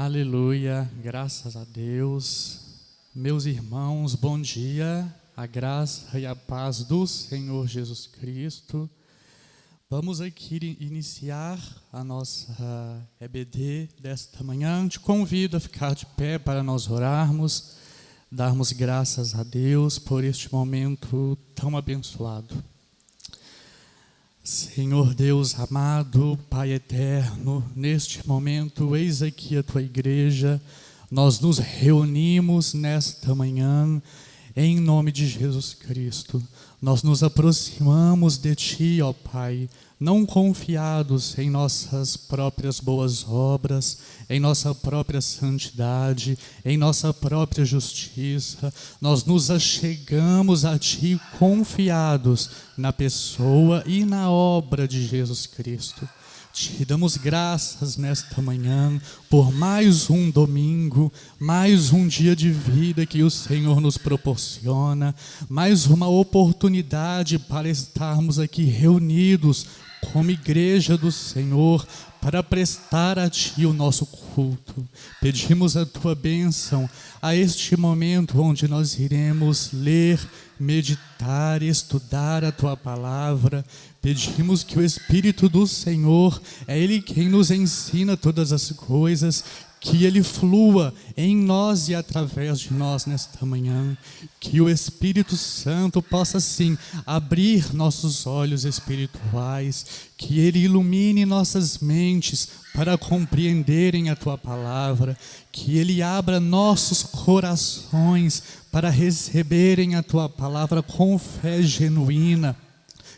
Aleluia, graças a Deus. Meus irmãos, bom dia, a graça e a paz do Senhor Jesus Cristo. Vamos aqui iniciar a nossa EBD desta manhã. Te convido a ficar de pé para nós orarmos, darmos graças a Deus por este momento tão abençoado. Senhor Deus amado, Pai eterno, neste momento, eis aqui a Tua igreja, nós nos reunimos nesta manhã, em nome de Jesus Cristo. Nós nos aproximamos de Ti, ó Pai, não confiados em nossas próprias boas obras, em nossa própria santidade, em nossa própria justiça. Nós nos achegamos a Ti confiados na pessoa e na obra de Jesus Cristo. Te damos graças nesta manhã por mais um domingo, mais um dia de vida que o Senhor nos proporciona, mais uma oportunidade para estarmos aqui reunidos como igreja do Senhor, para prestar a Ti o nosso culto. Pedimos a Tua bênção a este momento onde nós iremos ler, meditar, estudar a Tua palavra. Pedimos que o Espírito do Senhor, é Ele quem nos ensina todas as coisas, que Ele flua em nós e através de nós nesta manhã, que o Espírito Santo possa sim abrir nossos olhos espirituais, que Ele ilumine nossas mentes para compreenderem a Tua palavra, que Ele abra nossos corações para receberem a Tua palavra com fé genuína.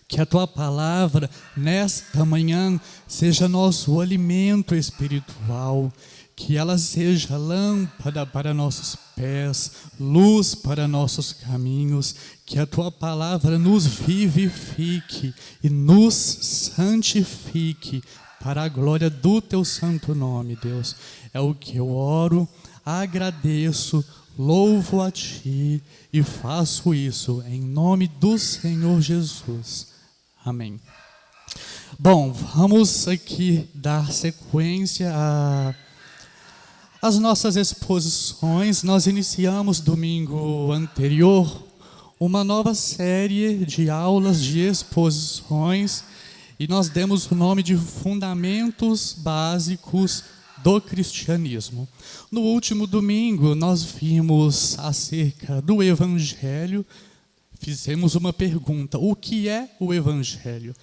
Que a Tua palavra, nesta manhã, seja nosso alimento espiritual, que ela seja lâmpada para nossos pés, luz para nossos caminhos, que a Tua palavra nos vivifique e nos santifique para a glória do Teu santo nome, Deus. É o que eu oro, agradeço, louvo a Ti e faço isso em nome do Senhor Jesus. Amém. Bom, vamos aqui dar sequência às nossas exposições. Nós iniciamos domingo anterior uma nova série de aulas de exposições e nós demos o nome de Fundamentos Básicos do Cristianismo. No último domingo nós vimos acerca do Evangelho. Fizemos uma pergunta: o que é o Evangelho?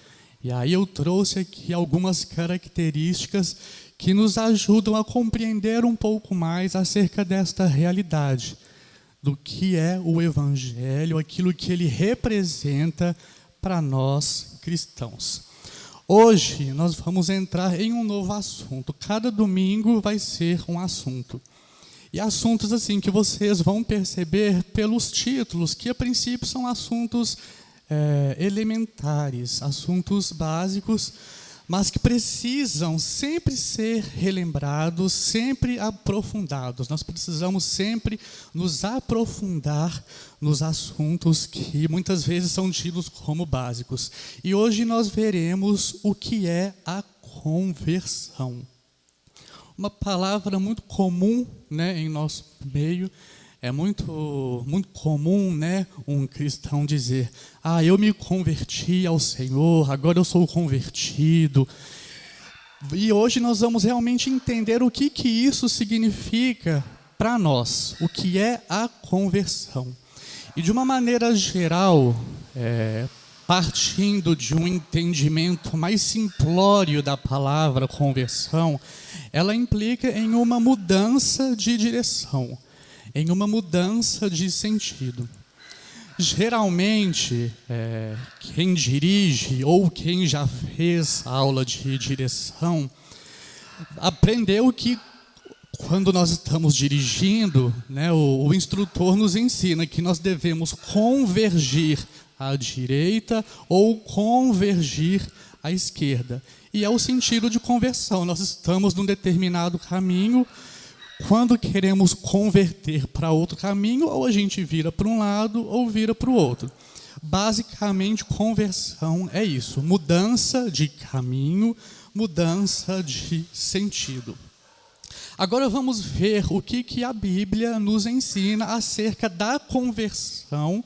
E aí eu trouxe aqui algumas características que nos ajudam a compreender um pouco mais acerca desta realidade, do que é o Evangelho, aquilo que ele representa para nós cristãos. Hoje nós vamos entrar em um novo assunto. Cada domingo vai ser um assunto. E assuntos assim que vocês vão perceber pelos títulos, que a princípio são assuntos elementares, assuntos básicos, mas que precisam sempre ser relembrados, sempre aprofundados. Nós precisamos sempre nos aprofundar nos assuntos que muitas vezes são tidos como básicos. E hoje nós veremos o que é a conversão. Uma palavra muito comum, né, em nosso meio. É muito comum, né, um cristão dizer: eu me converti ao Senhor, agora eu sou convertido. E hoje nós vamos realmente entender o que isso significa para nós, o que é a conversão. E de uma maneira geral, partindo de um entendimento mais simplório da palavra conversão, ela implica em uma mudança de direção, em uma mudança de sentido. Geralmente, quem dirige ou quem já fez aula de direção, aprendeu que quando nós estamos dirigindo, né, o instrutor nos ensina que nós devemos convergir à direita ou convergir à esquerda. E é o sentido de conversão. Nós estamos num determinado caminho. Quando queremos converter para outro caminho, ou a gente vira para um lado ou vira para o outro. Basicamente, conversão é isso: mudança de caminho, mudança de sentido. Agora vamos ver o que a Bíblia nos ensina acerca da conversão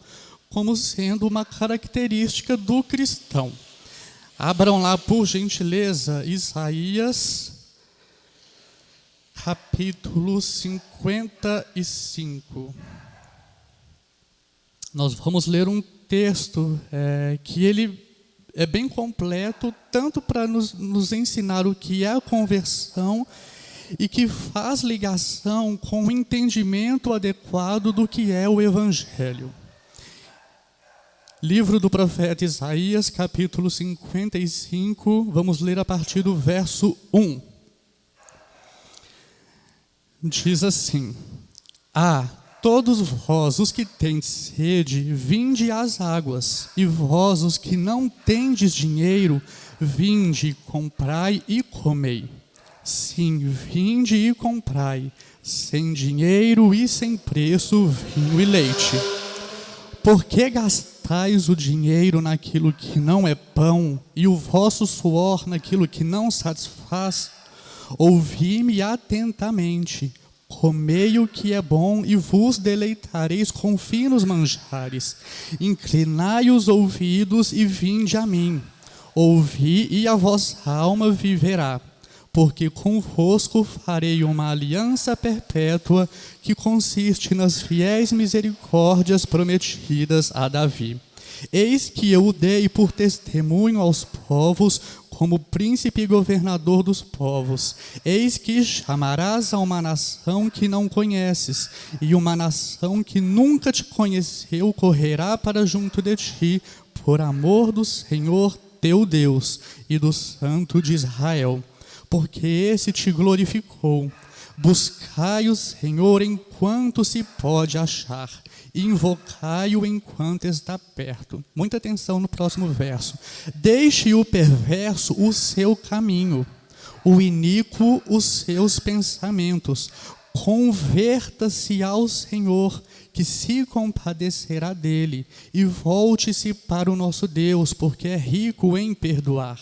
como sendo uma característica do cristão. Abram lá, por gentileza, Isaías, capítulo 55. Nós vamos ler um texto que ele é bem completo, tanto para nos ensinar o que é a conversão e que faz ligação com o entendimento adequado do que é o Evangelho. Livro do profeta Isaías, capítulo 55, vamos ler a partir do verso 1. Diz assim: todos vós os que tendes sede, vinde às águas, e vós os que não tendes dinheiro, vinde, comprai e comei. Sim, vinde e comprai, sem dinheiro e sem preço, vinho e leite. Por que gastais o dinheiro naquilo que não é pão, e o vosso suor naquilo que não satisfaz? Ouvi-me atentamente, comei o que é bom e vos deleitareis com finos manjares. Inclinai os ouvidos e vinde a mim. Ouvi e a vossa alma viverá. Porque convosco farei uma aliança perpétua que consiste nas fiéis misericórdias prometidas a Davi. Eis que eu o dei por testemunho aos povos, como príncipe e governador dos povos. Eis que chamarás a uma nação que não conheces, e uma nação que nunca te conheceu correrá para junto de ti, por amor do Senhor teu Deus e do Santo de Israel. Porque esse te glorificou. Buscai o Senhor enquanto se pode achar, e invocai-o enquanto está perto. Muita atenção no próximo verso. Deixe o perverso o seu caminho, o iníquo os seus pensamentos. Converta-se ao Senhor, que se compadecerá dele, e volte-se para o nosso Deus, porque é rico em perdoar.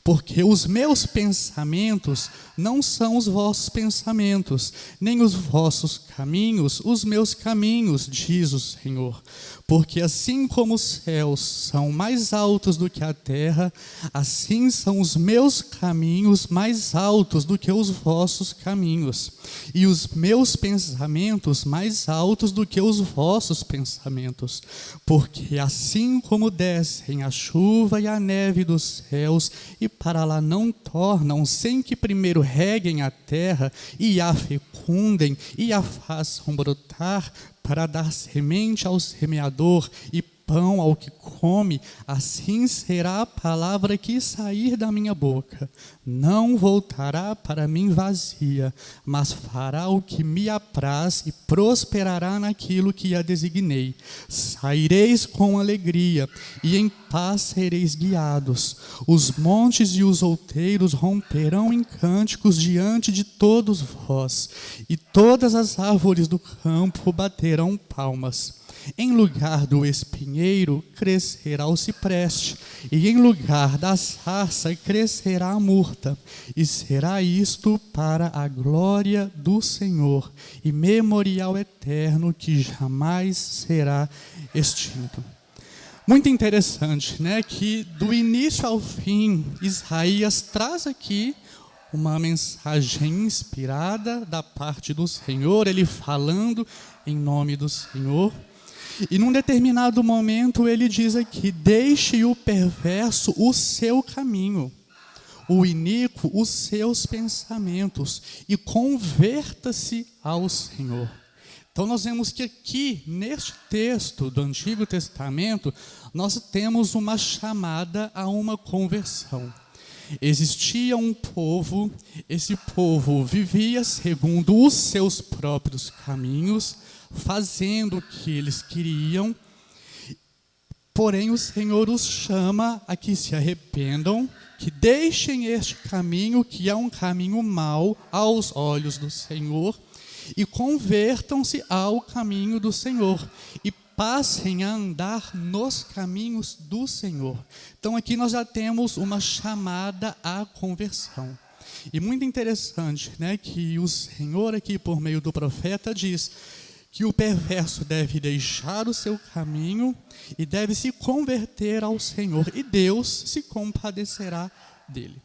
Porque os meus pensamentos não são os vossos pensamentos, nem os vossos caminhos, os meus caminhos, diz o Senhor. Porque assim como os céus são mais altos do que a terra, assim são os meus caminhos mais altos do que os vossos caminhos, e os meus pensamentos mais altos do que os vossos pensamentos. Porque assim como descem a chuva e a neve dos céus, e para lá não tornam, sem que primeiro reguem a terra, e a fecundem, e a façam brotar, para dar semente ao semeador e pão ao que come, assim será a palavra que sair da minha boca. Não voltará para mim vazia, mas fará o que me apraz e prosperará naquilo que a designei. Saireis com alegria e em paz sereis guiados. Os montes e os outeiros romperão em cânticos diante de todos vós, e todas as árvores do campo baterão palmas. Em lugar do espinheiro crescerá o cipreste, e em lugar da sarça crescerá a murta, e será isto para a glória do Senhor, e memorial eterno que jamais será extinto. Muito interessante, né? Que do início ao fim, Isaías traz aqui uma mensagem inspirada da parte do Senhor, ele falando em nome do Senhor. E num determinado momento ele diz aqui: deixe o perverso o seu caminho, o iníquo os seus pensamentos, e converta-se ao Senhor. Então nós vemos que aqui, neste texto do Antigo Testamento, nós temos uma chamada a uma conversão. Existia um povo, esse povo vivia segundo os seus próprios caminhos, fazendo o que eles queriam, porém o Senhor os chama a que se arrependam, que deixem este caminho, que é um caminho mau aos olhos do Senhor, e convertam-se ao caminho do Senhor, e passem a andar nos caminhos do Senhor. Então aqui nós já temos uma chamada à conversão. E muito interessante, né, que o Senhor aqui, por meio do profeta, diz que o perverso deve deixar o seu caminho e deve se converter ao Senhor, e Deus se compadecerá dele.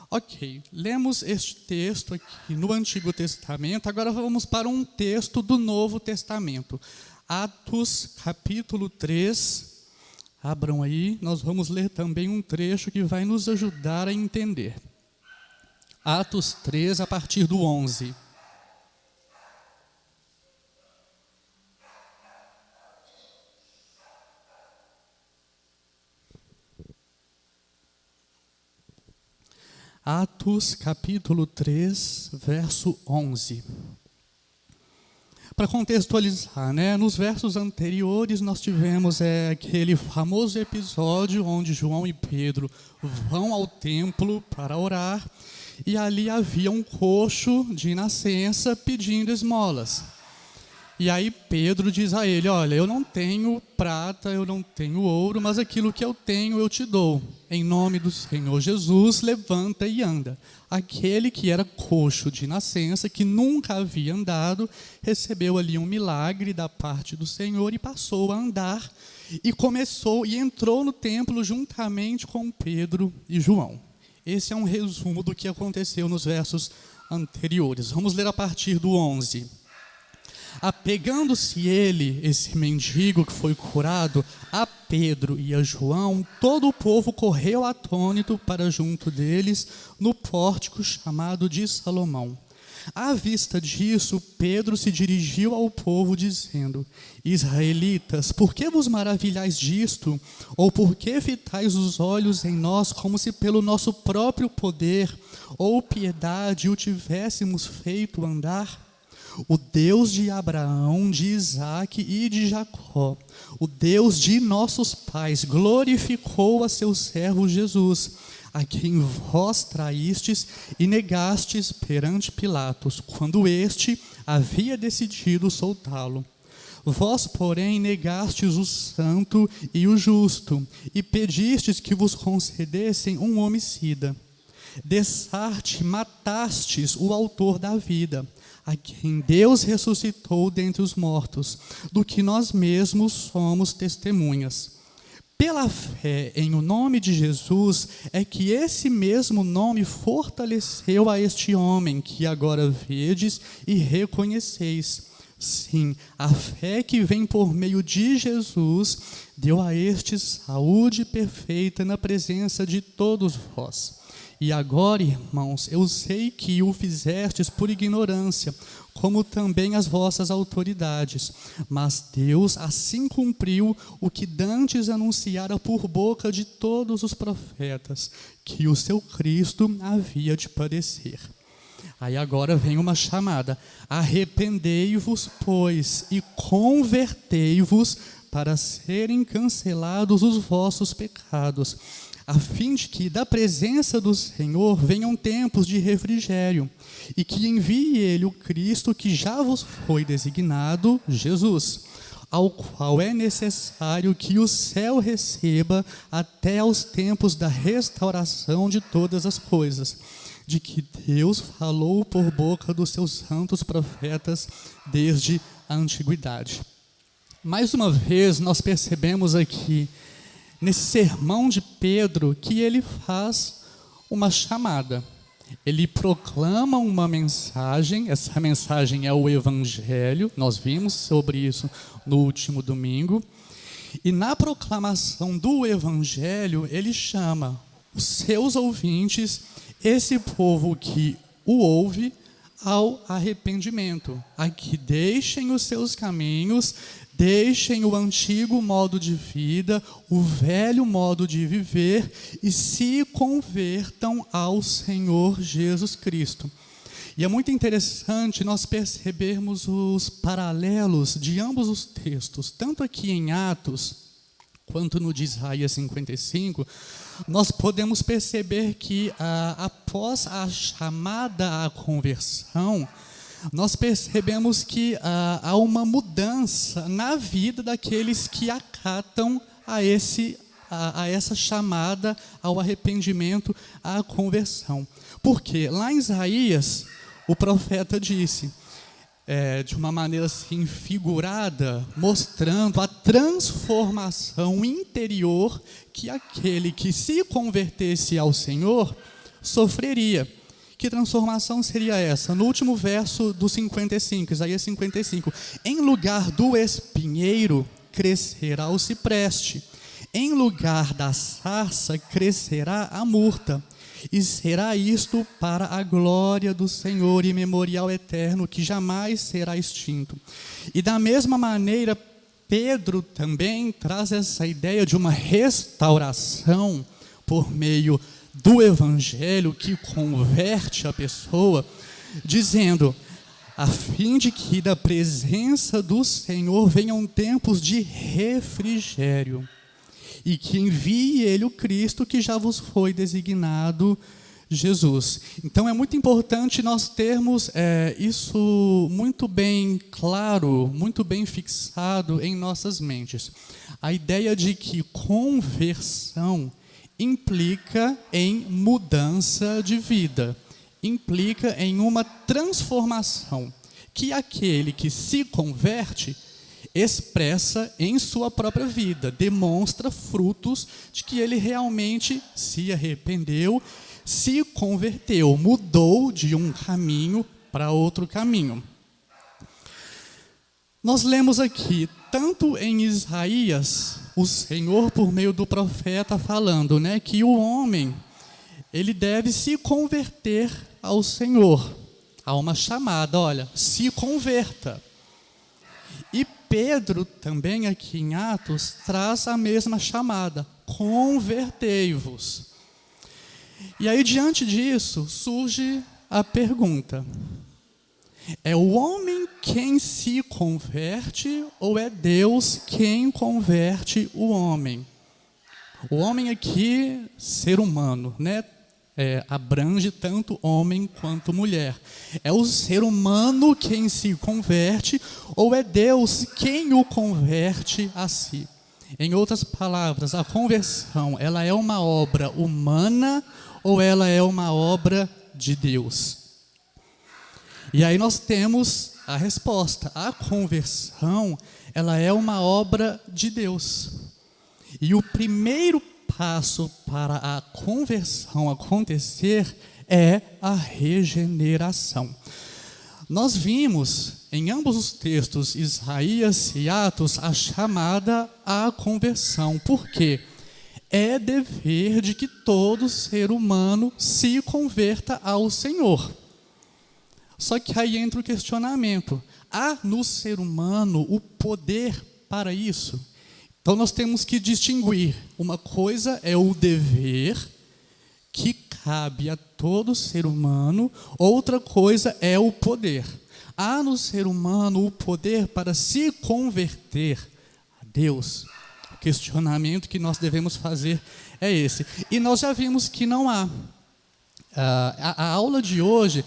Ok, lemos este texto aqui no Antigo Testamento, agora vamos para um texto do Novo Testamento. Atos, capítulo 3, abram aí, nós vamos ler também um trecho que vai nos ajudar a entender. Atos 3, a partir do 11. Atos, capítulo 3, verso 11. Para contextualizar, né, nos versos anteriores nós tivemos aquele famoso episódio onde João e Pedro vão ao templo para orar e ali havia um coxo de nascença pedindo esmolas. E aí Pedro diz a ele, olha, eu não tenho prata, eu não tenho ouro, mas aquilo que eu tenho eu te dou. Em nome do Senhor Jesus, levanta e anda. Aquele que era coxo de nascença, que nunca havia andado, recebeu ali um milagre da parte do Senhor e passou a andar. E entrou no templo juntamente com Pedro e João. Esse é um resumo do que aconteceu nos versos anteriores. Vamos ler a partir do 11. Apegando-se ele, esse mendigo que foi curado, a Pedro e a João, todo o povo correu atônito para junto deles, no pórtico chamado de Salomão. À vista disso, Pedro se dirigiu ao povo, dizendo, Israelitas, por que vos maravilhais disto? Ou por que fitais os olhos em nós, como se pelo nosso próprio poder ou piedade o tivéssemos feito andar? O Deus de Abraão, de Isaque e de Jacó, o Deus de nossos pais, glorificou a seu servo Jesus, a quem vós traístes e negastes perante Pilatos, quando este havia decidido soltá-lo. Vós, porém, negastes o santo e o justo, e pedistes que vos concedessem um homicida. Dessarte matastes o autor da vida, a quem Deus ressuscitou dentre os mortos, do que nós mesmos somos testemunhas. Pela fé em o nome de Jesus, é que esse mesmo nome fortaleceu a este homem, que agora vedes e reconheceis. Sim, a fé que vem por meio de Jesus, deu a este saúde perfeita na presença de todos vós. E agora, irmãos, eu sei que o fizestes por ignorância, como também as vossas autoridades. Mas Deus assim cumpriu o que dantes anunciara por boca de todos os profetas, que o seu Cristo havia de padecer. Aí agora vem uma chamada. Arrependei-vos, pois, e convertei-vos para serem cancelados os vossos pecados, a fim de que da presença do Senhor venham tempos de refrigério, e que envie ele o Cristo que já vos foi designado, Jesus, ao qual é necessário que o céu receba até aos tempos da restauração de todas as coisas, de que Deus falou por boca dos seus santos profetas desde a antiguidade. Mais uma vez nós percebemos aqui, nesse sermão de Pedro, que ele faz uma chamada. Ele proclama uma mensagem, essa mensagem é o Evangelho, nós vimos sobre isso no último domingo. E na proclamação do Evangelho, ele chama os seus ouvintes, esse povo que o ouve, ao arrependimento, a que deixem os seus caminhos, deixem o antigo modo de vida, o velho modo de viver e se convertam ao Senhor Jesus Cristo. E é muito interessante nós percebermos os paralelos de ambos os textos, tanto aqui em Atos, quanto no de Isaías 55, nós podemos perceber que após a chamada à conversão, nós percebemos que há uma mudança na vida daqueles que acatam a esse a essa chamada ao arrependimento, à conversão. Porque lá em Isaías, o profeta disse, de uma maneira assim figurada, mostrando a transformação interior que aquele que se convertesse ao Senhor sofreria. Que transformação seria essa? No último verso do 55, Isaías 55. Em lugar do espinheiro, crescerá o cipreste. Em lugar da sarça, crescerá a murta. E será isto para a glória do Senhor e memorial eterno, que jamais será extinto. E da mesma maneira, Pedro também traz essa ideia de uma restauração por meio do Evangelho que converte a pessoa, dizendo, a fim de que da presença do Senhor venham tempos de refrigério, e que envie Ele o Cristo que já vos foi designado, Jesus. Então é muito importante nós termos isso muito bem claro, muito bem fixado em nossas mentes. A ideia de que conversão implica em mudança de vida, implica em uma transformação que aquele que se converte expressa em sua própria vida, demonstra frutos de que ele realmente se arrependeu, se converteu, mudou de um caminho para outro caminho. Nós lemos aqui, tanto em Isaías, o Senhor por meio do profeta falando, que o homem, ele deve se converter ao Senhor. Há uma chamada, olha, se converta. E Pedro também aqui em Atos traz a mesma chamada, convertei-vos. E aí diante disso surge a pergunta, é o homem quem se converte ou é Deus quem converte o homem? O homem aqui, ser humano, abrange tanto homem quanto mulher. É o ser humano quem se converte ou é Deus quem o converte a si? Em outras palavras, a conversão, ela é uma obra humana ou ela é uma obra de Deus? E aí nós temos a resposta. A conversão, ela é uma obra de Deus. E o primeiro passo para a conversão acontecer é a regeneração. Nós vimos em ambos os textos, Isaías e Atos, a chamada à conversão. Por quê? É dever de que todo ser humano se converta ao Senhor. Só que aí entra o questionamento. Há no ser humano o poder para isso? Então nós temos que distinguir. Uma coisa é o dever que cabe a todo ser humano, outra coisa é o poder. Há no ser humano o poder para se converter a Deus? O questionamento que nós devemos fazer é esse. E nós já vimos que não há. A aula de hoje,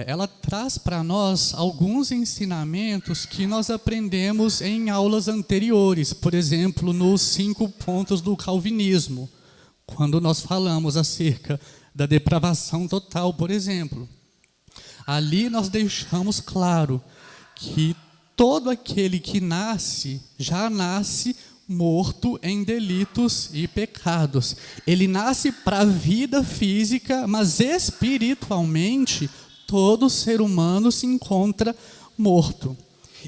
ela traz para nós alguns ensinamentos que nós aprendemos em aulas anteriores. Por exemplo, nos 5 pontos do calvinismo, quando nós falamos acerca da depravação total, por exemplo. Ali nós deixamos claro que todo aquele que nasce, já nasce morto em delitos e pecados. Ele nasce para a vida física, mas espiritualmente todo ser humano se encontra morto.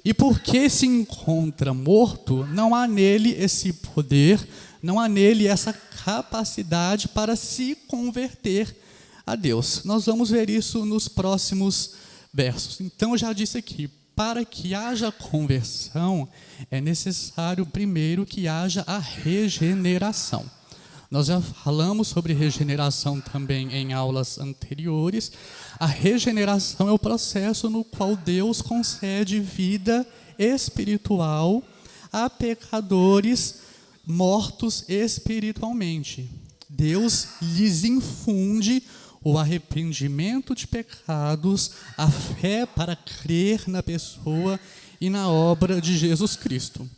E porque se encontra morto, não há nele esse poder, não há nele essa capacidade para se converter a Deus. Nós vamos ver isso nos próximos versos. Então eu já disse aqui, para que haja conversão, é necessário primeiro que haja a regeneração. Nós já falamos sobre regeneração também em aulas anteriores. A regeneração é o processo no qual Deus concede vida espiritual a pecadores mortos espiritualmente. Deus lhes infunde o arrependimento de pecados, a fé para crer na pessoa e na obra de Jesus Cristo.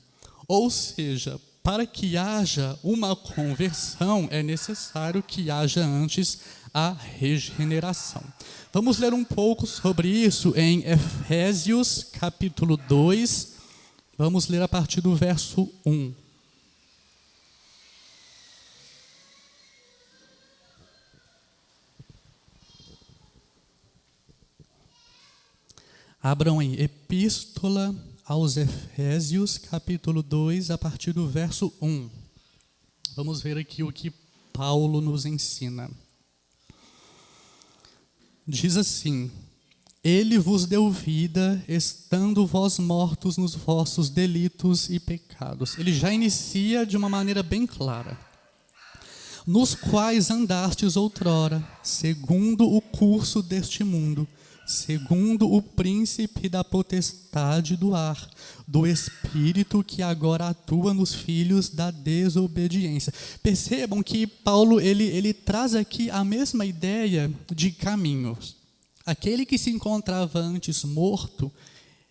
Ou seja, para que haja uma conversão, é necessário que haja antes a regeneração. Vamos ler um pouco sobre isso em Efésios, capítulo 2. Vamos ler a partir do verso 1. Abram em Epístola aos Efésios, capítulo 2, a partir do verso 1. Vamos ver aqui o que Paulo nos ensina. Diz assim: Ele vos deu vida, estando vós mortos nos vossos delitos e pecados. Ele já inicia de uma maneira bem clara. Nos quais andastes outrora, segundo o curso deste mundo, segundo o príncipe da potestade do ar, do espírito que agora atua nos filhos da desobediência. Percebam que Paulo ele traz aqui a mesma ideia de caminhos. Aquele que se encontrava antes morto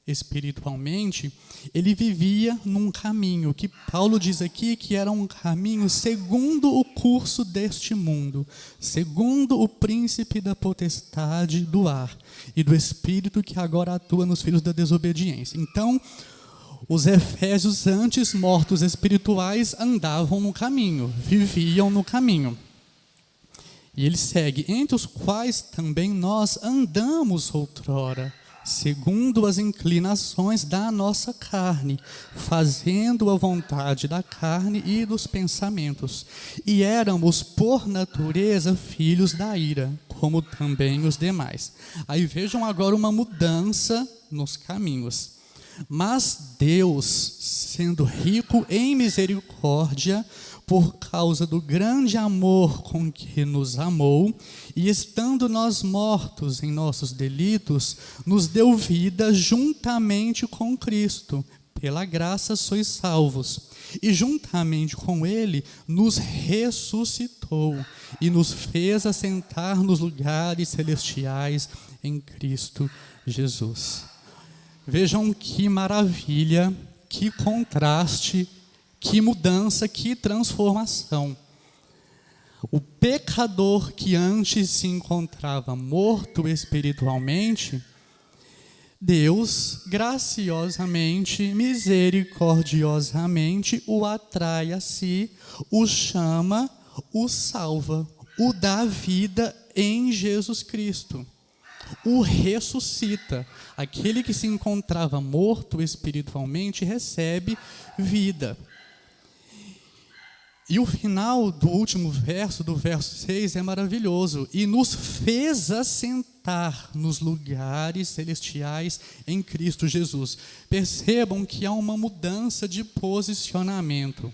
espiritualmente, ele vivia num caminho que Paulo diz aqui que era um caminho segundo o curso deste mundo, segundo o príncipe da potestade do ar e do espírito que agora atua nos filhos da desobediência. Então, os efésios antes mortos espirituais andavam no caminho, viviam no caminho. E ele segue: entre os quais também nós andamos outrora, segundo as inclinações da nossa carne, fazendo a vontade da carne e dos pensamentos. E éramos, por natureza, filhos da ira, como também os demais. Aí vejam agora uma mudança nos caminhos. Mas Deus, sendo rico em misericórdia, por causa do grande amor com que nos amou, e estando nós mortos em nossos delitos, nos deu vida juntamente com Cristo. Pela graça sois salvos. E juntamente com Ele nos ressuscitou e nos fez assentar nos lugares celestiais em Cristo Jesus. Vejam que maravilha, que contraste, que mudança, que transformação. O pecador que antes se encontrava morto espiritualmente, Deus graciosamente, misericordiosamente o atrai a si, o chama, o salva, o dá vida em Jesus Cristo. O ressuscita. Aquele que se encontrava morto espiritualmente recebe vida. E o final do último verso, do verso 6, é maravilhoso. E nos fez assentar nos lugares celestiais em Cristo Jesus. Percebam que há uma mudança de posicionamento.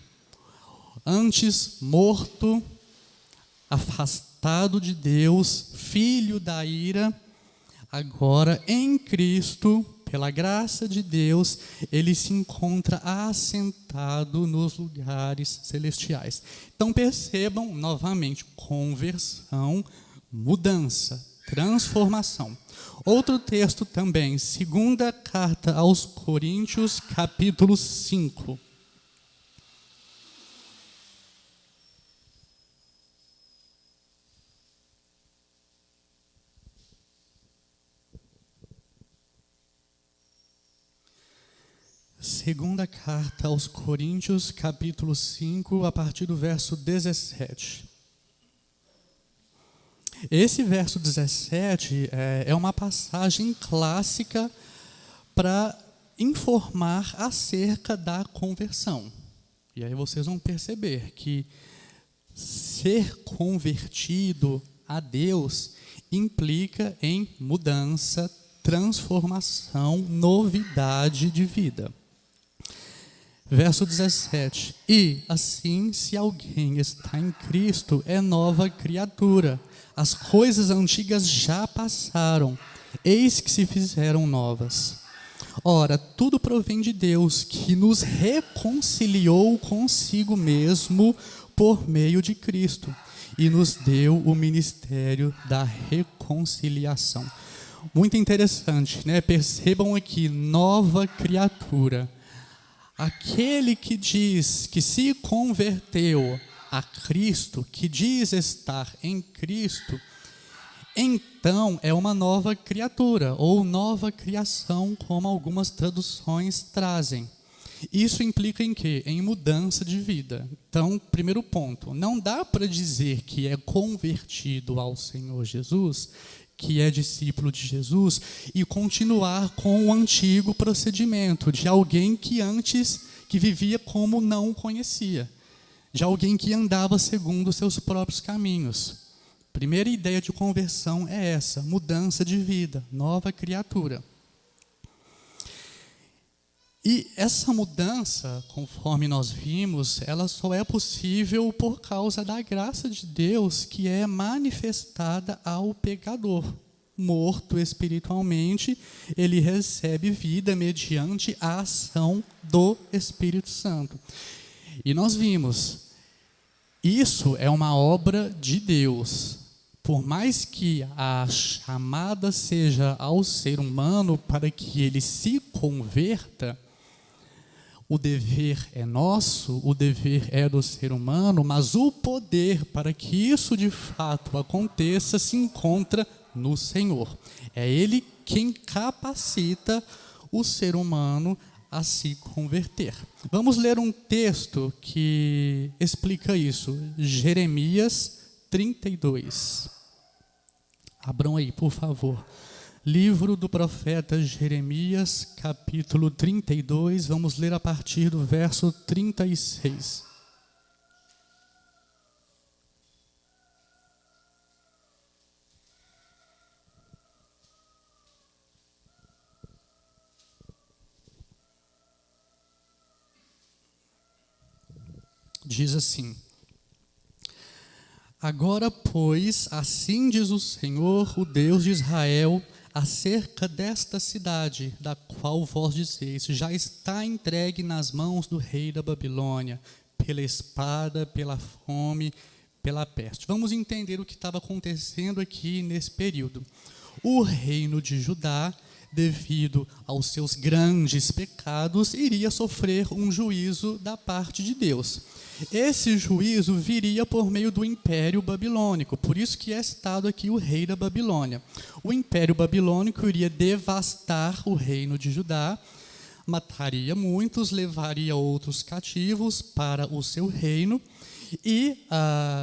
Antes morto, afastado de Deus, filho da ira, agora em Cristo, pela graça de Deus, ele se encontra assentado nos lugares celestiais. Então percebam novamente, conversão, mudança, transformação. Outro texto também, segunda carta aos Coríntios, capítulo 5. Segunda carta aos Coríntios, capítulo 5, a partir do verso 17. Esse verso 17 é uma passagem clássica para informar acerca da conversão. E aí vocês vão perceber que ser convertido a Deus implica em mudança, transformação, novidade de vida. Verso 17. E assim, se alguém está em Cristo, é nova criatura. As coisas antigas já passaram, eis que se fizeram novas. Ora, tudo provém de Deus, que nos reconciliou consigo mesmo por meio de Cristo, e nos deu o ministério da reconciliação. Muito interessante, né? Percebam aqui, nova criatura. Aquele que diz que se converteu a Cristo, que diz estar em Cristo, então é uma nova criatura, ou nova criação, como algumas traduções trazem. Isso implica em quê? Em mudança de vida. Então, primeiro ponto, não dá para dizer que é convertido ao Senhor Jesus, que é discípulo de Jesus, e continuar com o antigo procedimento de alguém que antes que vivia como não o conhecia, de alguém que andava segundo os seus próprios caminhos. Primeira ideia de conversão é essa, mudança de vida, nova criatura. E essa mudança, conforme nós vimos, ela só é possível por causa da graça de Deus que é manifestada ao pecador. Morto espiritualmente, ele recebe vida mediante a ação do Espírito Santo. E nós vimos, isso é uma obra de Deus. Por mais que a chamada seja ao ser humano para que ele se converta, o dever é nosso, o dever é do ser humano, mas o poder para que isso de fato aconteça se encontra no Senhor. É Ele quem capacita o ser humano a se converter. Vamos ler um texto que explica isso. Jeremias 32. Abram aí, por favor. Livro do profeta Jeremias, capítulo 32, vamos ler a partir do verso 36. Diz assim: Agora, pois, assim diz o Senhor, o Deus de Israel, acerca desta cidade, da qual vós dizeis, já está entregue nas mãos do rei da Babilônia, pela espada, pela fome, pela peste. Vamos entender o que estava acontecendo aqui nesse período. O reino de Judá, devido aos seus grandes pecados, iria sofrer um juízo da parte de Deus. Esse juízo viria por meio do Império Babilônico, por isso que é citado aqui o rei da Babilônia. O Império Babilônico iria devastar o reino de Judá, mataria muitos, levaria outros cativos para o seu reino, e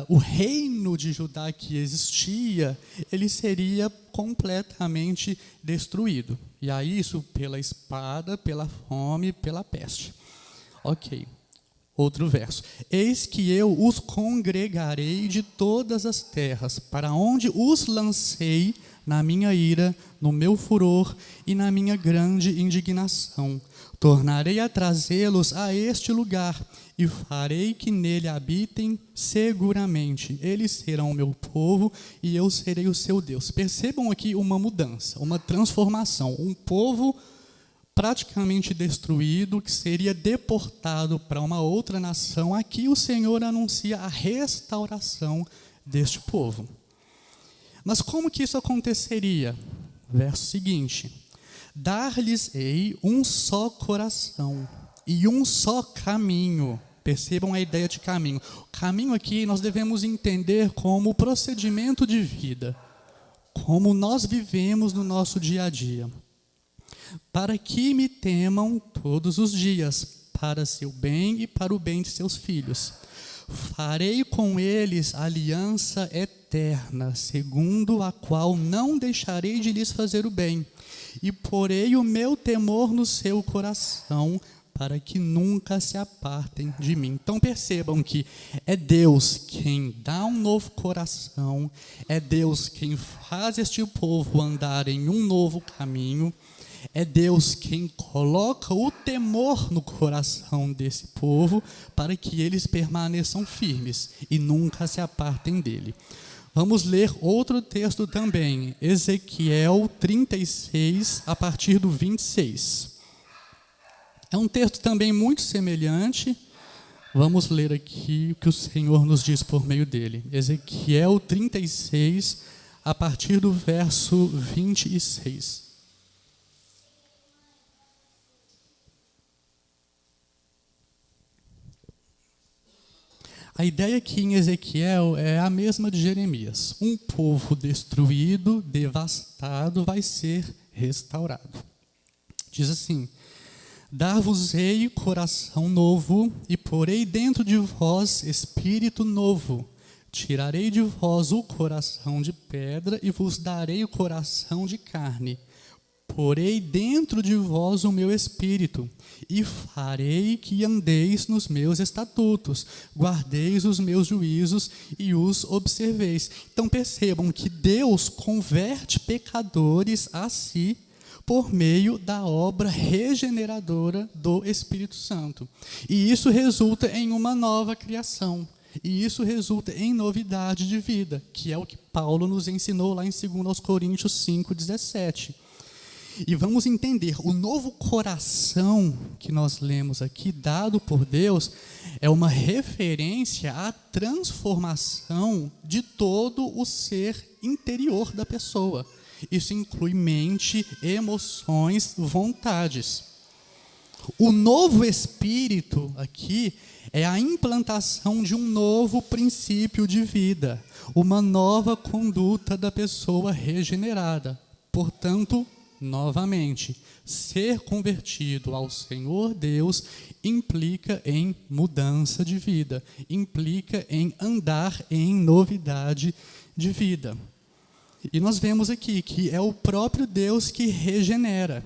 o reino de Judá que existia, ele seria completamente destruído. E aí isso pela espada, pela fome, pela peste. Ok. Outro verso. Eis que eu os congregarei de todas as terras, para onde os lancei na minha ira, no meu furor e na minha grande indignação. Tornarei a trazê-los a este lugar e farei que nele habitem seguramente. Eles serão o meu povo e eu serei o seu Deus. Percebam aqui uma mudança, uma transformação. Um povo praticamente destruído, que seria deportado para uma outra nação. Aqui o Senhor anuncia a restauração deste povo. Mas como que isso aconteceria? Verso seguinte: dar-lhes-ei um só coração e um só caminho. Percebam a ideia de caminho. O caminho aqui nós devemos entender como o procedimento de vida, como nós vivemos no nosso dia a dia. Para que me temam todos os dias, para seu bem e para o bem de seus filhos. Farei com eles aliança eterna, segundo a qual não deixarei de lhes fazer o bem, e porei o meu temor no seu coração, para que nunca se apartem de mim. Então percebam que é Deus quem dá um novo coração, é Deus quem faz este povo andar em um novo caminho, é Deus quem coloca o temor no coração desse povo para que eles permaneçam firmes e nunca se apartem dele. Vamos ler outro texto também, Ezequiel 36, a partir do 26. É um texto também muito semelhante. Vamos ler aqui o que o Senhor nos diz por meio dele. Ezequiel 36, a partir do verso 26. A ideia aqui em Ezequiel é a mesma de Jeremias. Um povo destruído, devastado, vai ser restaurado. Diz assim: dar-vos-ei coração novo, e porei dentro de vós espírito novo. Tirarei de vós o coração de pedra, e vos darei o coração de carne. Porei dentro de vós o meu espírito, e farei que andeis nos meus estatutos, guardeis os meus juízos e os observeis. Então percebam que Deus converte pecadores a si por meio da obra regeneradora do Espírito Santo. E isso resulta em uma nova criação. E isso resulta em novidade de vida, que é o que Paulo nos ensinou lá em 2 Coríntios 5,17. E vamos entender, o novo coração que nós lemos aqui, dado por Deus, é uma referência à transformação de todo o ser interior da pessoa. Isso inclui mente, emoções, vontades. O novo espírito aqui é a implantação de um novo princípio de vida, uma nova conduta da pessoa regenerada. Portanto, novamente, ser convertido ao Senhor Deus implica em mudança de vida, implica em andar em novidade de vida. E nós vemos aqui que é o próprio Deus que regenera.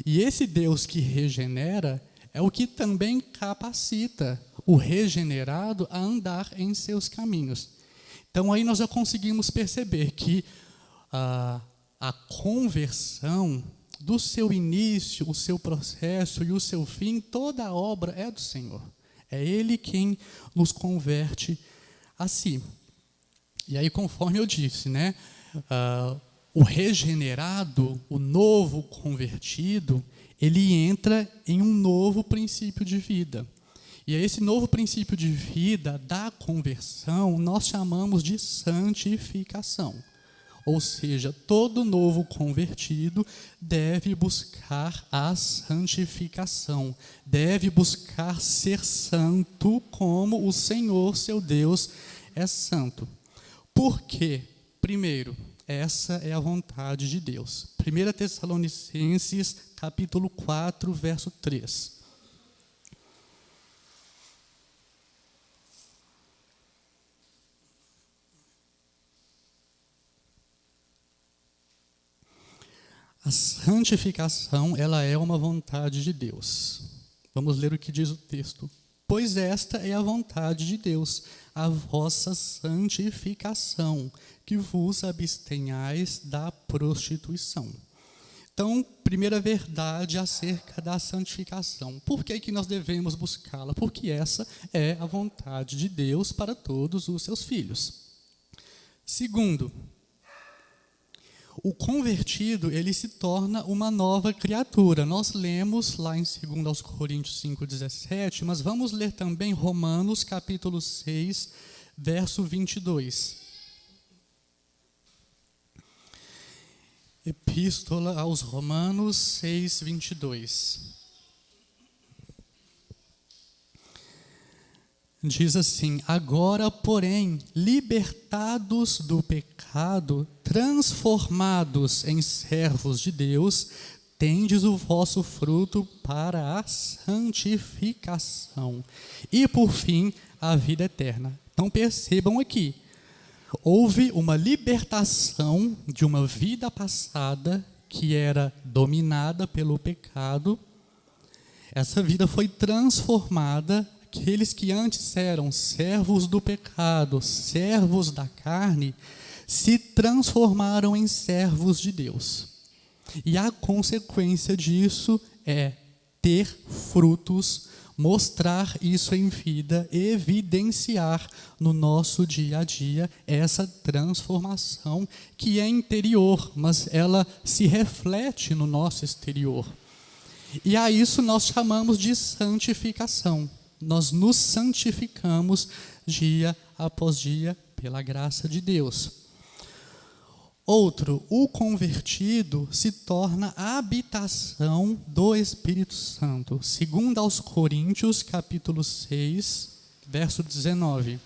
E esse Deus que regenera é o que também capacita o regenerado a andar em seus caminhos. Então aí nós já conseguimos perceber que a conversão, do seu início, o seu processo e o seu fim, toda a obra é do Senhor. É Ele quem nos converte a si. E aí, conforme eu disse, né, o regenerado, o novo convertido, ele entra em um novo princípio de vida. E esse novo princípio de vida da conversão nós chamamos de santificação. Ou seja, todo novo convertido deve buscar a santificação, deve buscar ser santo como o Senhor, seu Deus, é santo. Por quê? Primeiro, essa é a vontade de Deus. 1 Tessalonicenses, capítulo 4, verso 3. A santificação, ela é uma vontade de Deus. Vamos ler o que diz o texto. Pois esta é a vontade de Deus, a vossa santificação, que vos abstenhais da prostituição. Então, primeira verdade acerca da santificação. Por que nós devemos buscá-la? Porque essa é a vontade de Deus para todos os seus filhos. Segundo, o convertido, ele se torna uma nova criatura. Nós lemos lá em 2 Coríntios 5,17, mas vamos ler também Romanos, capítulo 6, verso 22. Epístola aos Romanos 6, 22. Diz assim: agora, porém, libertados do pecado, transformados em servos de Deus, tendes o vosso fruto para a santificação e, por fim, a vida eterna. Então percebam aqui, houve uma libertação de uma vida passada que era dominada pelo pecado. Essa vida foi transformada. Aqueles que antes eram servos do pecado, servos da carne, se transformaram em servos de Deus. E a consequência disso é ter frutos, mostrar isso em vida, evidenciar no nosso dia a dia essa transformação que é interior, mas ela se reflete no nosso exterior. E a isso nós chamamos de santificação. Nós nos santificamos dia após dia pela graça de Deus. Outro, o convertido se torna a habitação do Espírito Santo. Segundo aos Coríntios, capítulo 6, verso 19.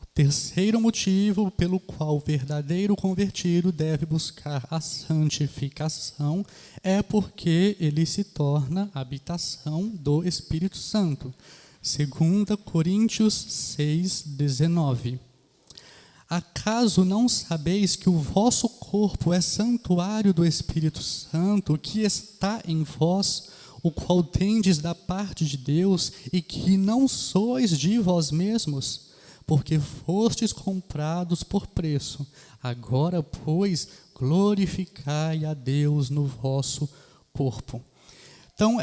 O terceiro motivo pelo qual o verdadeiro convertido deve buscar a santificação é porque ele se torna a habitação do Espírito Santo. 2 Coríntios 6, 19. Acaso não sabeis que o vosso corpo é santuário do Espírito Santo, que está em vós, o qual tendes da parte de Deus, e que não sois de vós mesmos? Porque fostes comprados por preço. Agora, pois, glorificai a Deus no vosso corpo. Então,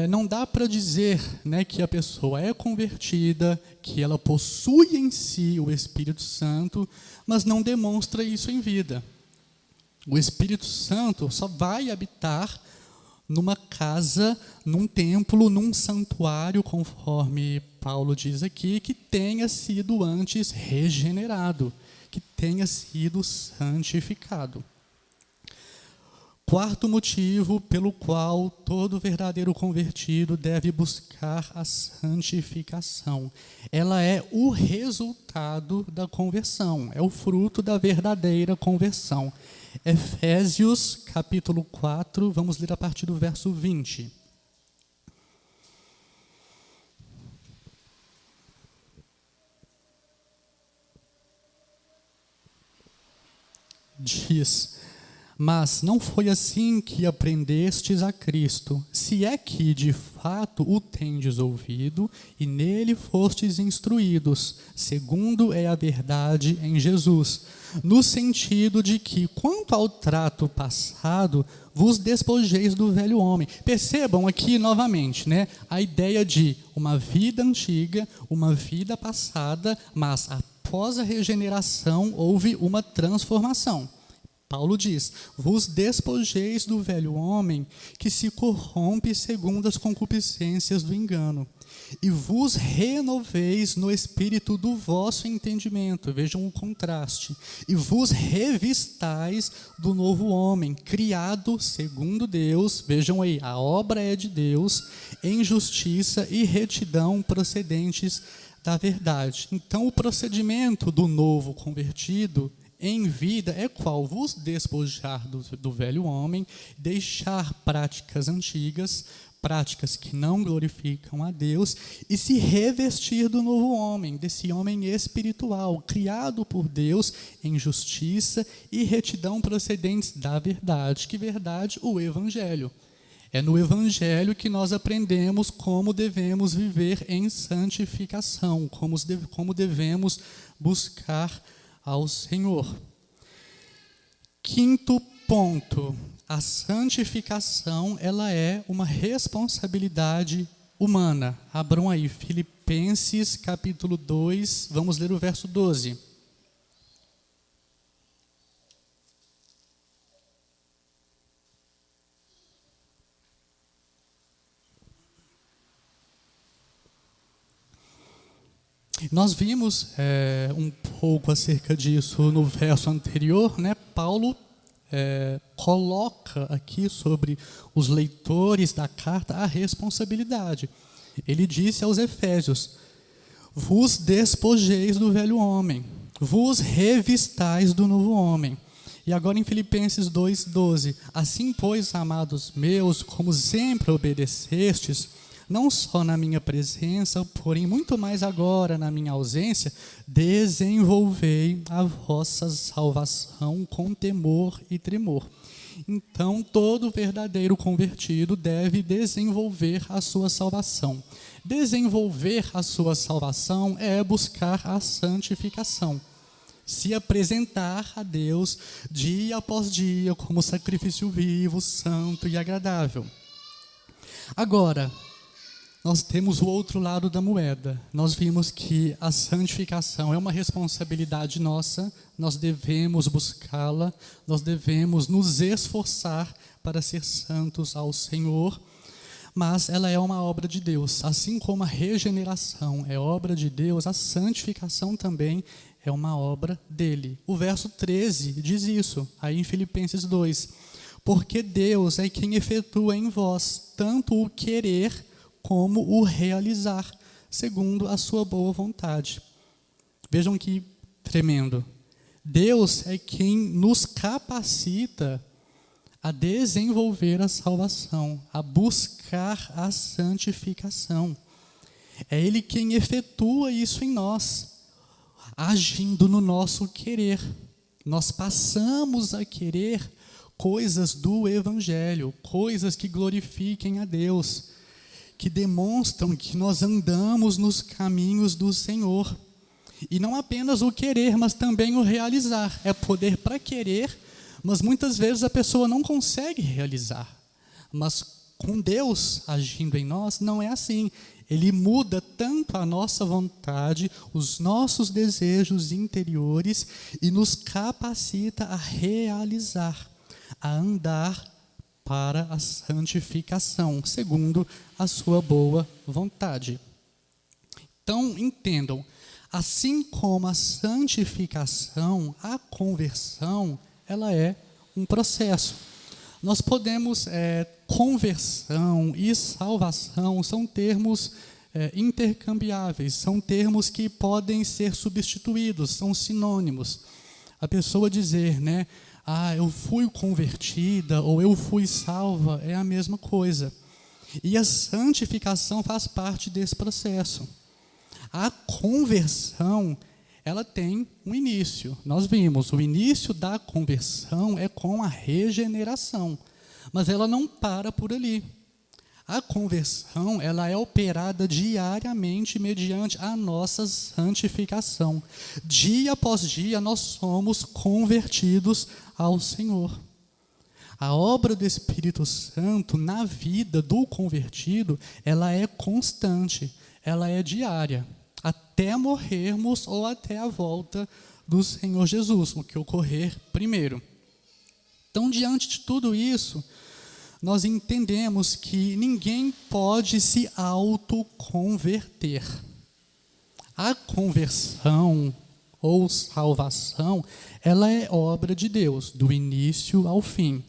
não dá para dizer, né, que a pessoa é convertida, que ela possui em si o Espírito Santo, mas não demonstra isso em vida. O Espírito Santo só vai habitar numa casa, num templo, num santuário, conforme Paulo diz aqui, que tenha sido antes regenerado, que tenha sido santificado. Quarto motivo pelo qual todo verdadeiro convertido deve buscar a santificação. Ela é o resultado da conversão, é o fruto da verdadeira conversão. Efésios, capítulo 4, vamos ler a partir do verso 20. Diz: mas não foi assim que aprendestes a Cristo, se é que de fato o tendes ouvido e nele fostes instruídos, segundo é a verdade em Jesus, no sentido de que, quanto ao trato passado, vos despojeis do velho homem. Percebam aqui novamente, né, a ideia de uma vida antiga, uma vida passada, mas após a regeneração houve uma transformação. Paulo diz: vos despojeis do velho homem que se corrompe segundo as concupiscências do engano, e vos renoveis no espírito do vosso entendimento. Vejam o contraste. E vos revistais do novo homem, criado segundo Deus. Vejam aí, a obra é de Deus, em justiça e retidão procedentes da verdade. Então, o procedimento do novo convertido em vida é qual? Vos despojar do velho homem, deixar práticas antigas, práticas que não glorificam a Deus, e se revestir do novo homem, desse homem espiritual, criado por Deus em justiça e retidão procedentes da verdade. Que verdade? O Evangelho. É no Evangelho que nós aprendemos como devemos viver em santificação, como devemos buscar ao Senhor. Quinto ponto: a santificação, ela é uma responsabilidade humana. Abram aí, Filipenses capítulo 2, vamos ler o verso 12. Nós vimos um pouco acerca disso no verso anterior, né? Paulo coloca aqui sobre os leitores da carta a responsabilidade. Ele disse aos Efésios: vos despojeis do velho homem, vos revistais do novo homem. E agora em Filipenses 2:12, assim, pois, amados meus, como sempre obedecestes, não só na minha presença, porém muito mais agora na minha ausência, desenvolvei a vossa salvação com temor e tremor. Então, todo verdadeiro convertido deve desenvolver a sua salvação. Desenvolver a sua salvação é buscar a santificação. Se apresentar a Deus dia após dia como sacrifício vivo, santo e agradável. Agora, nós temos o outro lado da moeda. Nós vimos que a santificação é uma responsabilidade nossa, nós devemos buscá-la, nós devemos nos esforçar para ser santos ao Senhor, mas ela é uma obra de Deus. Assim como a regeneração é obra de Deus, a santificação também é uma obra dele. O verso 13 diz isso, aí em Filipenses 2. Porque Deus é quem efetua em vós tanto o querer como o realizar, segundo a sua boa vontade. Vejam que tremendo. Deus é quem nos capacita a desenvolver a salvação, a buscar a santificação. É Ele quem efetua isso em nós, agindo no nosso querer. Nós passamos a querer coisas do Evangelho, coisas que glorifiquem a Deus, que demonstram que nós andamos nos caminhos do Senhor. E não apenas o querer, mas também o realizar. É poder para querer, mas muitas vezes a pessoa não consegue realizar. Mas com Deus agindo em nós, não é assim. Ele muda tanto a nossa vontade, os nossos desejos interiores e nos capacita a realizar, a andar para a santificação, segundo a sua boa vontade. Então, entendam, assim como a santificação, a conversão, ela é um processo. Nós podemos, conversão e salvação são termos intercambiáveis, são termos que podem ser substituídos, são sinônimos. A pessoa dizer, eu fui convertida ou eu fui salva, é a mesma coisa. E a santificação faz parte desse processo. A conversão, ela tem um início. Nós vimos, o início da conversão é com a regeneração, mas ela não para por ali. A conversão, ela é operada diariamente mediante a nossa santificação. Dia após dia, nós somos convertidos ao Senhor. A obra do Espírito Santo na vida do convertido, ela é constante, ela é diária, até morrermos ou até a volta do Senhor Jesus, o que ocorrer primeiro. Então, diante de tudo isso, nós entendemos que ninguém pode se autoconverter. A conversão ou salvação, ela é obra de Deus, do início ao fim.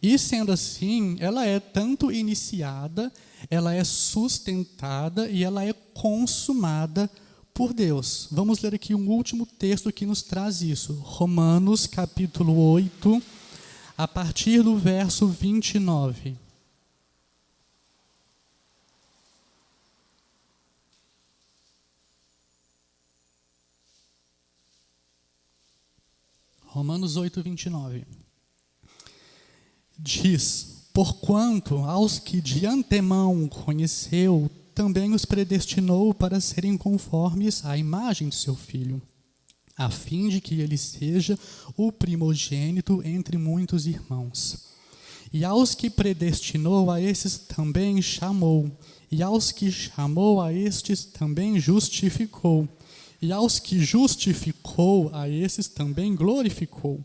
E sendo assim, ela é tanto iniciada, ela é sustentada e ela é consumada por Deus. Vamos ler aqui um último texto que nos traz isso. Romanos capítulo 8, a partir do verso 29. Romanos 8, 29. Diz: porquanto aos que de antemão conheceu, também os predestinou para serem conformes à imagem de seu Filho, a fim de que ele seja o primogênito entre muitos irmãos. E aos que predestinou, a esses também chamou. E aos que chamou, a estes também justificou. E aos que justificou, a esses também glorificou.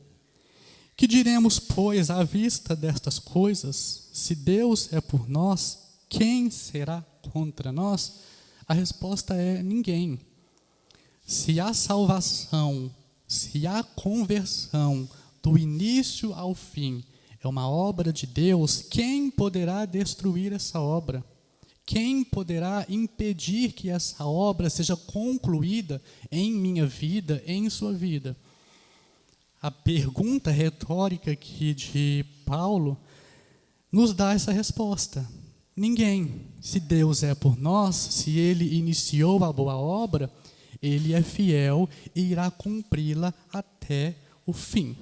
Que diremos, pois, à vista destas coisas? Se Deus é por nós, quem será contra nós? A resposta é ninguém. Se a salvação, se a conversão, do início ao fim, é uma obra de Deus, quem poderá destruir essa obra? Quem poderá impedir que essa obra seja concluída em minha vida, em sua vida? A pergunta retórica aqui de Paulo nos dá essa resposta. Ninguém. Se Deus é por nós, se Ele iniciou a boa obra, Ele é fiel e irá cumpri-la até o fim.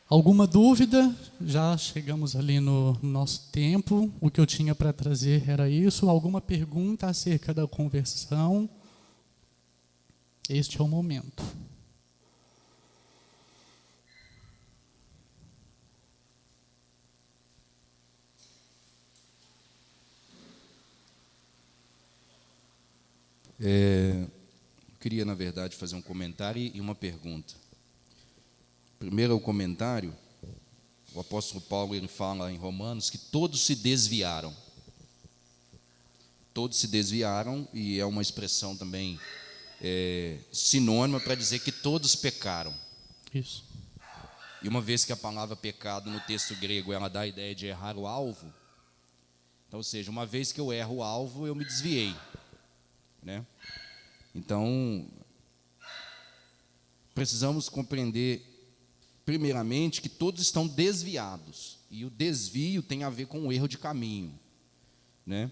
Alguma dúvida? Já chegamos ali no nosso tempo. O que eu tinha para trazer era isso. Alguma pergunta acerca da conversão? Este é o momento. Eu queria, na verdade, fazer um comentário e uma pergunta. Primeiro, o comentário. O apóstolo Paulo, ele fala em Romanos que todos se desviaram. Todos se desviaram, e é uma expressão também sinônima para dizer que todos pecaram. Isso. E uma vez que a palavra pecado no texto grego ela dá a ideia de errar o alvo, Então, ou seja, uma vez que eu erro o alvo, eu me desviei, né? Então, precisamos compreender, primeiramente, que todos estão desviados. E o desvio tem a ver com o erro de caminho, né?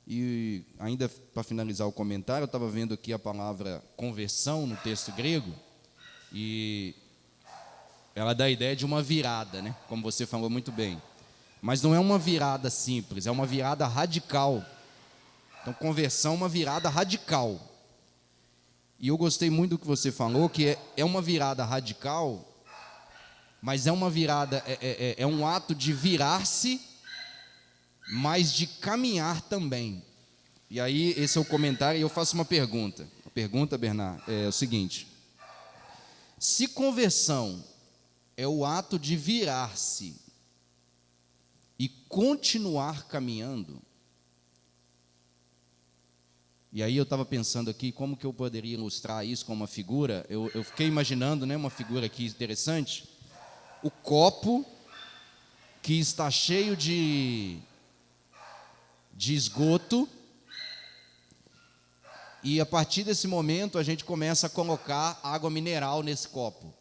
E ainda para finalizar o comentário, eu estava vendo aqui a palavra conversão no texto grego, e ela dá a ideia de uma virada, né? Como você falou muito bem. Mas não é uma virada simples, é uma virada radical. Então, conversão é uma virada radical. E eu gostei muito do que você falou, que é uma virada radical, mas é uma virada, é um ato de virar-se, mas de caminhar também. E aí, esse é o comentário, e eu faço uma pergunta. A pergunta, Bernard, é o seguinte: se conversão é o ato de virar-se e continuar caminhando, e aí eu estava pensando aqui como que eu poderia ilustrar isso com uma figura. Eu fiquei imaginando, né, uma figura aqui interessante: o copo que está cheio de esgoto, e a partir desse momento a gente começa a colocar água mineral nesse copo.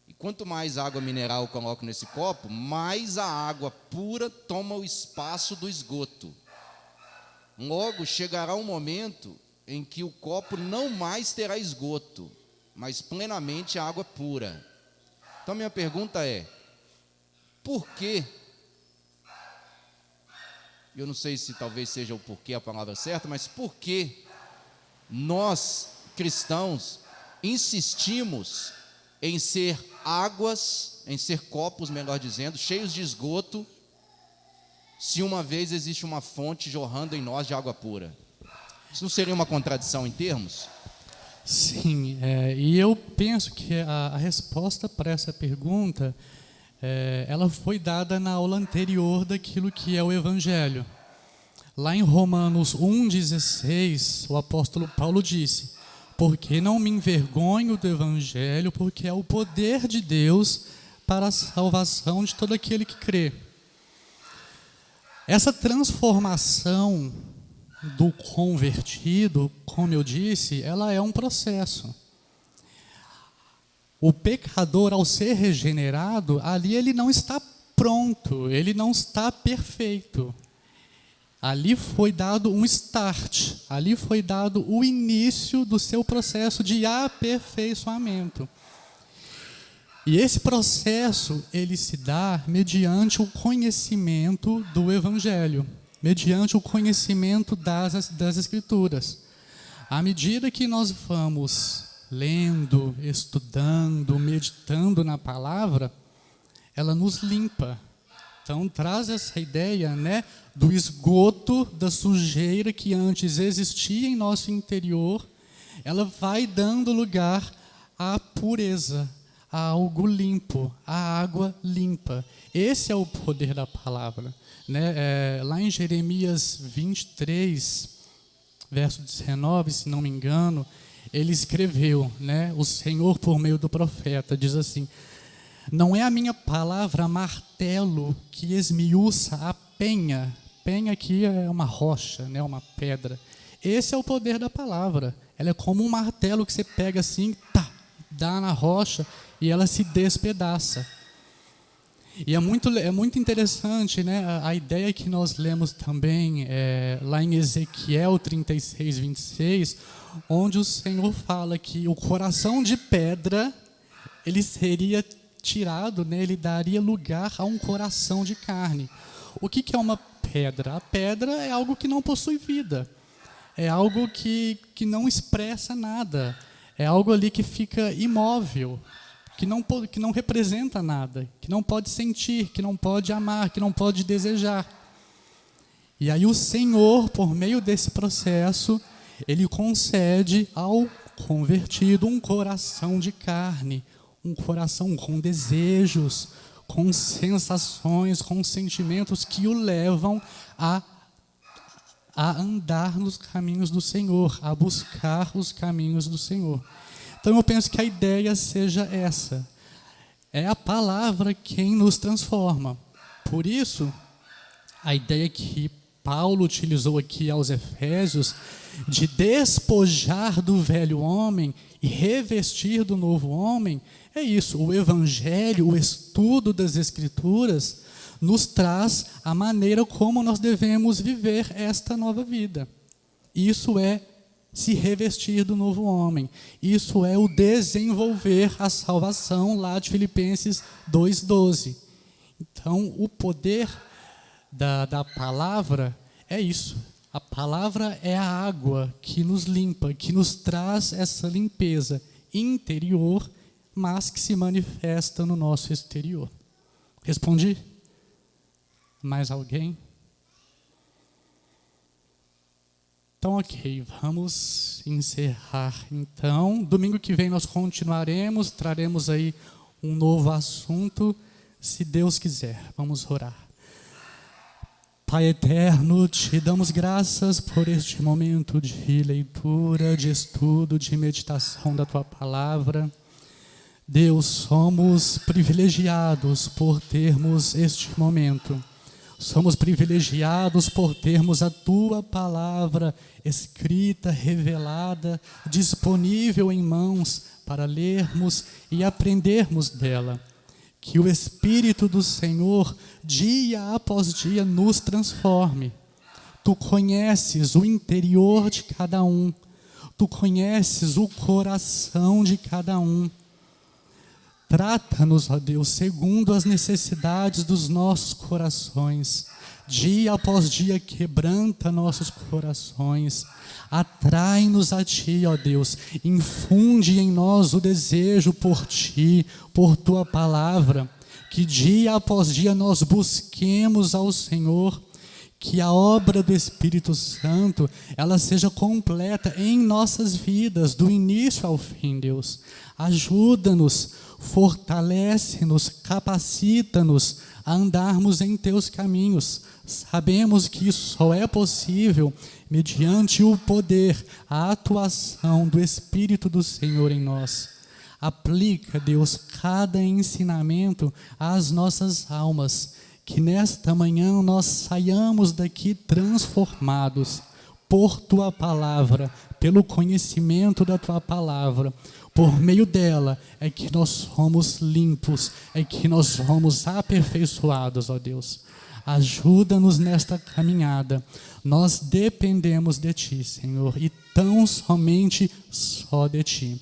E quanto mais água mineral eu coloco nesse copo, mais a água pura toma o espaço do esgoto. Logo chegará um momento em que o copo não mais terá esgoto, mas plenamente água pura. Então minha pergunta é: por quê? Eu não sei se talvez seja o porquê a palavra certa, mas por que nós, cristãos, insistimos em ser águas, em ser copos, melhor dizendo, cheios de esgoto, se uma vez existe uma fonte jorrando em nós de água pura? Isso não seria uma contradição em termos? Sim, e eu penso que a resposta para essa pergunta, ela foi dada na aula anterior daquilo que é o Evangelho. Lá em Romanos 1,16, o apóstolo Paulo disse: porque não me envergonho do Evangelho, porque é o poder de Deus para a salvação de todo aquele que crê. Essa transformação do convertido, como eu disse, ela é um processo. O pecador, ao ser regenerado, ali ele não está pronto, ele não está perfeito. Ali foi dado um start, ali foi dado o início do seu processo de aperfeiçoamento. E esse processo, ele se dá mediante o conhecimento do Evangelho, mediante o conhecimento das Escrituras. À medida que nós vamos lendo, estudando, meditando na palavra, ela nos limpa. Então, traz essa ideia, né, do esgoto, da sujeira que antes existia em nosso interior, ela vai dando lugar à pureza, a algo limpo, a água limpa. Esse é o poder da palavra, né? Lá em Jeremias 23, verso 19, se não me engano, ele escreveu, né, o Senhor, por meio do profeta, diz assim: não é a minha palavra martelo que esmiuça a penha. Penha aqui é uma rocha, né, uma pedra. Esse é o poder da palavra. Ela é como um martelo que você pega assim, tá, dá na rocha e ela se despedaça. E é muito interessante, né, a ideia que nós lemos também lá em Ezequiel 36, 26, onde o Senhor fala que o coração de pedra, ele seria tirado, né, ele daria lugar a um coração de carne. O que é uma pedra? A pedra é algo que não possui vida, é algo que não expressa nada, é algo ali que fica imóvel, que não representa nada, que não pode sentir, que não pode amar, que não pode desejar. E aí o Senhor, por meio desse processo, ele concede ao convertido um coração de carne, um coração com desejos, com sensações, com sentimentos que o levam a andar nos caminhos do Senhor, a buscar os caminhos do Senhor. Então eu penso que a ideia seja essa. É a palavra quem nos transforma. Por isso, a ideia que Paulo utilizou aqui aos Efésios de despojar do velho homem e revestir do novo homem, é isso. O Evangelho, o estudo das Escrituras, nos traz a maneira como nós devemos viver esta nova vida. Isso é se revestir do novo homem. Isso é o desenvolver a salvação lá de Filipenses 2:12. Então, o poder da palavra é isso. A palavra é a água que nos limpa, que nos traz essa limpeza interior, mas que se manifesta no nosso exterior. Respondi? Mais alguém? Então, ok, vamos encerrar. Então, domingo que vem nós continuaremos, traremos aí um novo assunto, se Deus quiser. Vamos orar. Pai eterno, te damos graças por este momento de leitura, de estudo, de meditação da tua palavra. Deus, somos privilegiados por termos este momento. Somos privilegiados por termos a tua palavra escrita, revelada, disponível em mãos para lermos e aprendermos dela. Que o Espírito do Senhor, dia após dia, nos transforme. Tu conheces o interior de cada um. Tu conheces o coração de cada um. Trata-nos, ó Deus, segundo as necessidades dos nossos corações. Dia após dia, quebranta nossos corações. Atrai-nos a Ti, ó Deus. Infunde em nós o desejo por Ti, por Tua palavra. Que dia após dia nós busquemos ao Senhor. Que a obra do Espírito Santo, ela seja completa em nossas vidas, do início ao fim, Deus. Ajuda-nos, fortalece-nos, capacita-nos a andarmos em Teus caminhos. Sabemos que isso só é possível mediante o poder, a atuação do Espírito do Senhor em nós. Aplica, Deus, cada ensinamento às nossas almas. Que nesta manhã nós saiamos daqui transformados por Tua palavra, pelo conhecimento da Tua palavra. Por meio dela é que nós somos limpos, é que nós somos aperfeiçoados, ó Deus. Ajuda-nos nesta caminhada. Nós dependemos de Ti, Senhor, e tão somente só de Ti.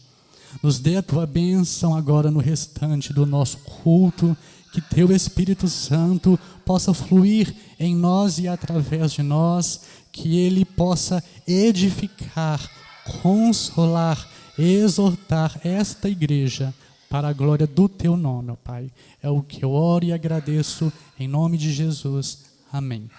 Nos dê a Tua bênção agora no restante do nosso culto. Que Teu Espírito Santo possa fluir em nós e através de nós, que Ele possa edificar, consolar, exortar esta igreja para a glória do Teu nome, ó Pai. É o que eu oro e agradeço em nome de Jesus. Amém.